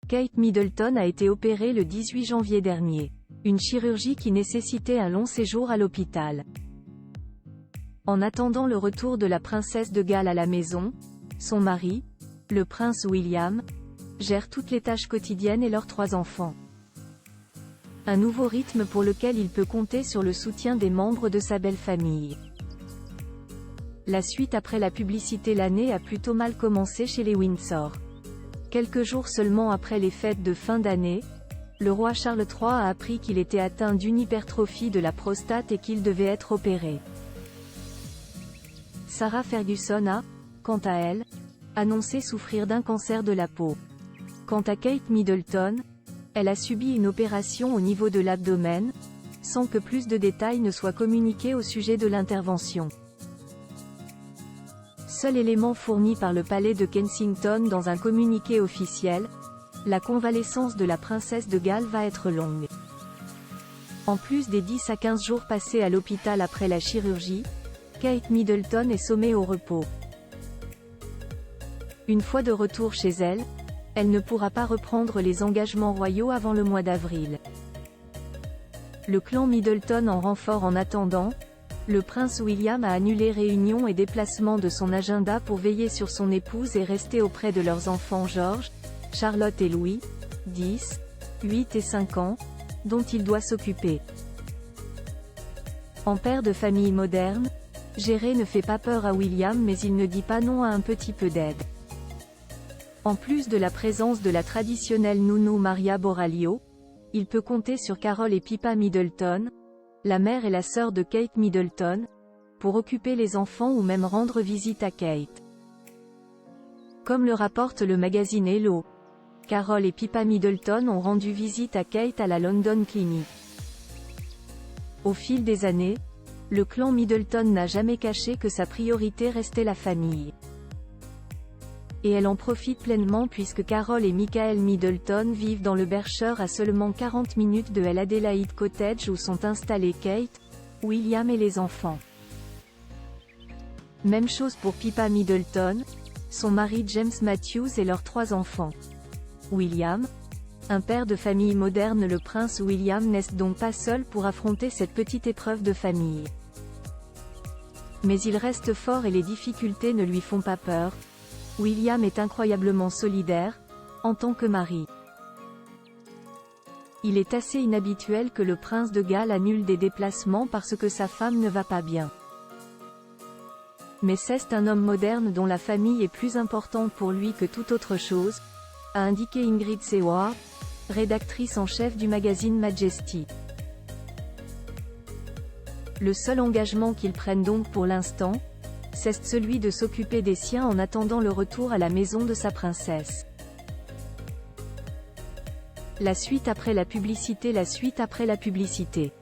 Kate Middleton a été opérée le 18 janvier dernier. Une chirurgie qui nécessitait un long séjour à l'hôpital. En attendant le retour de la princesse de Galles à la maison, son mari, le prince William, gère toutes les tâches quotidiennes et leurs 3 enfants. Un nouveau rythme pour lequel il peut compter sur le soutien des membres de sa belle famille. La suite après la publicité. L'année a plutôt mal commencé chez les Windsor. Quelques jours seulement après les fêtes de fin d'année, le roi Charles III a appris qu'il était atteint d'une hypertrophie de la prostate et qu'il devait être opéré. Sarah Ferguson a, quant à elle, annoncé souffrir d'un cancer de la peau. Quant à Kate Middleton, elle a subi une opération au niveau de l'abdomen, sans que plus de détails ne soient communiqués au sujet de l'intervention. Seul élément fourni par le palais de Kensington dans un communiqué officiel, la convalescence de la princesse de Galles va être longue. En plus des 10 à 15 jours passés à l'hôpital après la chirurgie, Kate Middleton est sommée au repos. Une fois de retour chez elle, elle ne pourra pas reprendre les engagements royaux avant le mois d'avril. Le clan Middleton en renfort. En attendant, le prince William a annulé réunions et déplacements de son agenda pour veiller sur son épouse et rester auprès de leurs enfants George, Charlotte et Louis, 10, 8 et 5 ans, dont il doit s'occuper. En père de famille moderne, gérer ne fait pas peur à William, mais il ne dit pas non à un petit peu d'aide. En plus de la présence de la traditionnelle nounou Maria Boraglio, il peut compter sur Carol et Pippa Middleton, la mère et la sœur de Kate Middleton, pour occuper les enfants ou même rendre visite à Kate. Comme le rapporte le magazine Hello, Carol et Pippa Middleton ont rendu visite à Kate à la London Clinic. Au fil des années, le clan Middleton n'a jamais caché que sa priorité restait la famille. Et elle en profite pleinement puisque Carol et Michael Middleton vivent dans le Berkshire à seulement 40 minutes de l'Adelaide Cottage où sont installés Kate, William et les enfants. Même chose pour Pippa Middleton, son mari James Matthews et leurs 3 enfants. William, un père de famille moderne. Le prince William n'est donc pas seul pour affronter cette petite épreuve de famille. Mais il reste fort et les difficultés ne lui font pas peur. William est incroyablement solidaire, en tant que mari. Il est assez inhabituel que le prince de Galles annule des déplacements parce que sa femme ne va pas bien. Mais c'est un homme moderne dont la famille est plus importante pour lui que toute autre chose, a indiqué Ingrid Seward, rédactrice en chef du magazine Majesty. Le seul engagement qu'ils prennent donc pour l'instant, c'est celui de s'occuper des siens en attendant le retour à la maison de sa princesse. La suite après la publicité. La suite après la publicité.